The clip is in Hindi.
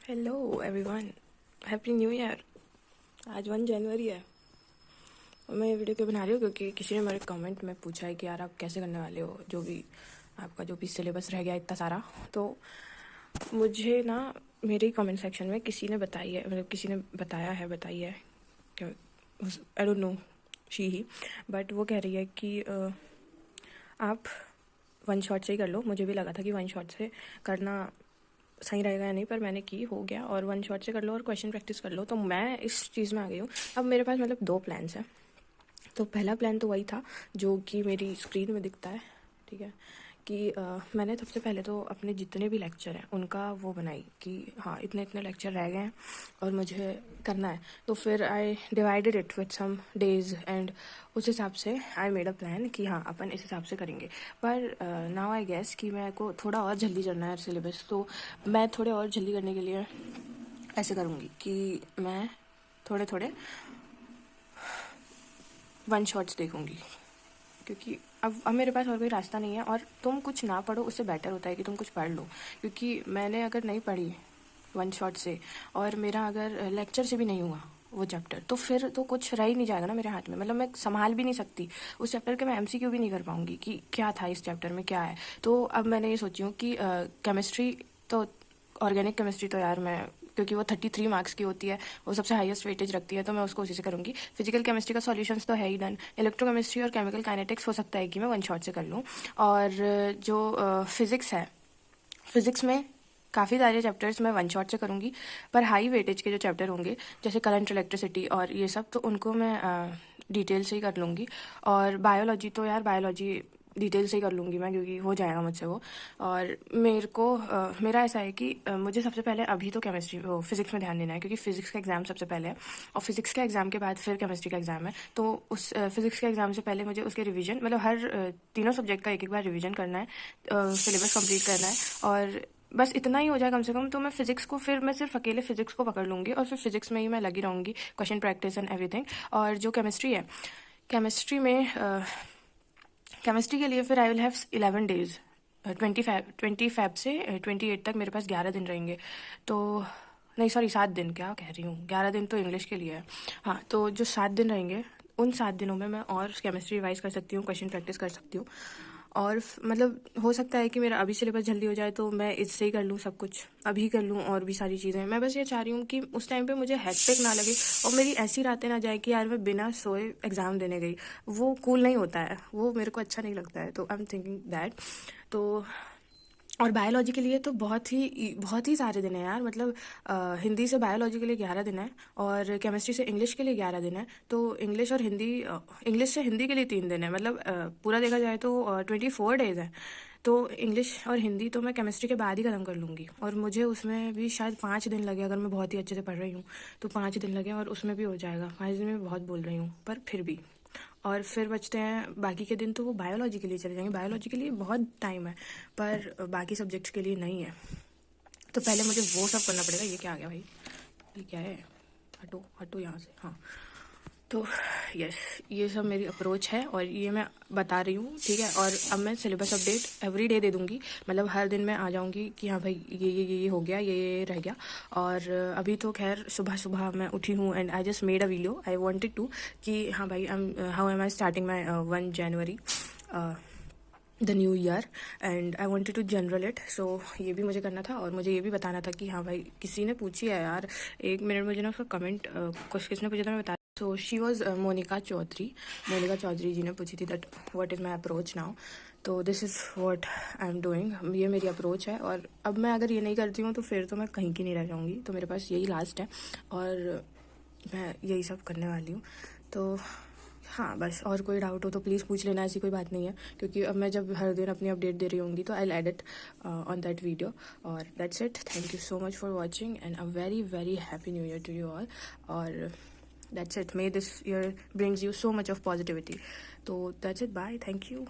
Hello everyone, happy new year. आज 1 जनवरी है और मैं ये वीडियो क्यों बना रही हूँ क्योंकि किसी ने मेरे कमेंट में पूछा है कि यार आप कैसे करने वाले हो, जो भी आपका जो भी सिलेबस रह गया इतना सारा। तो मुझे ना मेरे कमेंट सेक्शन में किसी ने बताई है, मतलब किसी ने बताई है I don't know she he, but वो कह रही है कि आप वन शॉट से ही कर लो। मुझे भी लगा था कि वन शॉट से करना सही रहेगा या नहीं, पर मैंने की, हो गया। और वन शॉट से कर लो और क्वेश्चन प्रैक्टिस कर लो। तो मैं इस चीज़ में आ गई हूँ। अब मेरे पास मतलब 2 प्लान्स हैं। तो पहला प्लान तो वही था जो कि मेरी स्क्रीन में दिखता है, ठीक है, कि मैंने सबसे पहले तो अपने जितने भी लेक्चर हैं उनका वो बनाई कि हाँ इतने इतने लेक्चर रह गए हैं और मुझे करना है। तो फिर I divided it with some days and उस हिसाब से आई मेड अ प्लान कि हाँ अपन इस हिसाब से करेंगे। पर नाउ आई गेस कि मेरे को थोड़ा और जल्दी करना है सिलेबस, तो मैं थोड़े और जल्दी करने के लिए ऐसे करूँगी कि मैं थोड़े थोड़े वन शॉट्स देखूँगी, क्योंकि अब मेरे पास और कोई रास्ता नहीं है। और तुम कुछ ना पढ़ो उससे बेटर होता है कि तुम कुछ पढ़ लो, क्योंकि मैंने अगर नहीं पढ़ी वन शॉट से और मेरा अगर लेक्चर से भी नहीं हुआ वो चैप्टर, तो फिर तो कुछ रह ही नहीं जाएगा ना मेरे हाथ में। मतलब मैं संभाल भी नहीं सकती उस चैप्टर के, मैं एमसीक्यू भी नहीं कर पाऊंगी कि क्या था इस चैप्टर में, क्या है। तो अब मैंने ये सोची हूँ कि केमिस्ट्री तो, ऑर्गेनिक केमिस्ट्री तो यार मैं, क्योंकि वो 33 मार्क्स की होती है, वो सबसे हाईएस्ट वेटेज रखती है, तो मैं उसको उसी से करूँगी। फिजिकल केमिस्ट्री का सॉल्यूशंस तो है ही डन। इलेक्ट्रोकेमिस्ट्री और केमिकल काइनेटिक्स हो सकता है कि मैं वन शॉट से कर लूँ। और जो फिज़िक्स है, फिज़िक्स में काफ़ी सारे चैप्टर्स मैं वन शॉट से करूँगी, पर हाई वेटेज के जो चैप्टर होंगे जैसे करंट, इलेक्ट्रिसिटी और ये सब, तो उनको मैं डिटेल से ही कर लूँगी। और बायोलॉजी तो यार बायोलॉजी डिटेल से ही कर लूँगी मैं, क्योंकि हो जाएगा मुझसे वो। और मेरे को मेरा ऐसा है कि मुझे सबसे पहले अभी तो केमिस्ट्री फिज़िक्स में ध्यान देना है, क्योंकि फ़िज़िक्स का एग्ज़ाम सबसे पहले है और फिज़िक्स के एग्ज़ाम के बाद फिर केमिस्ट्री का एग्ज़ाम है। तो उस फिज़िक्स के एग्ज़ाम से पहले मुझे उसके रिवीजन, मतलब हर तीनों सब्जेक्ट का एक एक बार रिवीजन करना है, सिलेबस कंप्लीट करना है। और बस इतना ही हो जाए कम से कम। तो मैं फ़िज़िक्स को, फिर मैं सिर्फ अकेले फ़िज़िक्स को पकड़ लूँगी और फिर फ़िज़िक्स में ही मैं लगी रहूँगी, क्वेश्चन प्रैक्टिस एंड एवरीथिंग। और जो केमिस्ट्री है, केमिस्ट्री में केमिस्ट्री के लिए फिर I will have 11 days, 20 Feb से 28 तक मेरे पास 11 दिन रहेंगे। तो नहीं सॉरी 7 दिन, क्या कह रही हूँ, 11 दिन तो इंग्लिश के लिए है। हाँ, तो जो 7 दिन रहेंगे उन 7 दिनों में मैं और केमिस्ट्री रिवाइज कर सकती हूँ, क्वेश्चन प्रैक्टिस कर सकती हूँ। और मतलब हो सकता है कि मेरा अभी सिलेबस जल्दी हो जाए, तो मैं इससे ही कर लूँ, सब कुछ अभी कर लूँ और भी सारी चीज़ें। मैं बस ये चाह रही हूँ कि उस टाइम पे मुझे हेक्टिक ना लगे और मेरी ऐसी रातें ना जाए कि यार मैं बिना सोए एग्ज़ाम देने गई। वो कूल नहीं होता है, वो मेरे को अच्छा नहीं लगता है। तो आई एम थिंकिंग दैट। तो और बायोलॉजी के लिए तो बहुत ही सारे दिन हैं यार। मतलब हिंदी से बायोलॉजी के लिए 11 दिन है और केमिस्ट्री से इंग्लिश के लिए 11 दिन है। तो इंग्लिश और हिंदी, इंग्लिश से हिंदी के लिए 3 दिन है। मतलब पूरा देखा जाए तो 24 डेज है। तो इंग्लिश और हिंदी तो मैं केमिस्ट्री के बाद ही ख़त्म कर लूँगी, और मुझे उसमें भी शायद 5 दिन लगे, अगर मैं बहुत ही अच्छे से पढ़ रही हूँ तो 5 दिन लगे, और उसमें भी हो जाएगा। 5 दिन में बहुत बोल रही हूँ पर फिर भी। और फिर बचते हैं बाकी के दिन, तो वो बायोलॉजी के लिए चले जाएंगे। बायोलॉजी के लिए बहुत टाइम है पर बाकी सब्जेक्ट्स के लिए नहीं है। तो पहले मुझे वो सब करना पड़ेगा। ये क्या आ गया भाई, ये क्या है, हटो हटो यहाँ से। हाँ, तो यस, ये सब मेरी अप्रोच है और ये मैं बता रही हूँ, ठीक है। और अब मैं syllabus update every day they दूँगी, मतलब हर दिन मैं आ जाऊँगी कि हाँ भाई ये हो गया, ये रह गया। और अभी तो खैर सुबह सुबह मैं उठी हूँ and I just made a video, I wanted to कि हाँ भाई how am I starting my 1 January the new year and I wanted to journal it. So ये भी मुझे करना था और मुझे ये भी बताना था कि हाँ भाई किसी ने पूछी है यार, 1 मिनट मुझे ना उसका कमेंट कुछ किसने पूछा था, मैं बता। So she was Monika Chaudhary ji ने पूछी थी that what is my approach now. तो this is what I am doing, ये मेरी अप्रोच है। और अब मैं अगर ये नहीं करती हूँ तो फिर तो मैं कहीं की नहीं रह जाऊँगी। तो मेरे पास यही लास्ट है और मैं यही सब करने वाली हूँ। तो हाँ, बस और कोई डाउट हो तो प्लीज़ पूछ लेना, ऐसी कोई बात नहीं है, क्योंकि अब मैं जब हर दिन अपनी अपडेट दे रही होंगी तो I will add it on that video. और that's it, thank you so much for watching and a very very happy new year to you all. और that's it, may this year brings you so much of positivity. तो that's it, bye, thank you.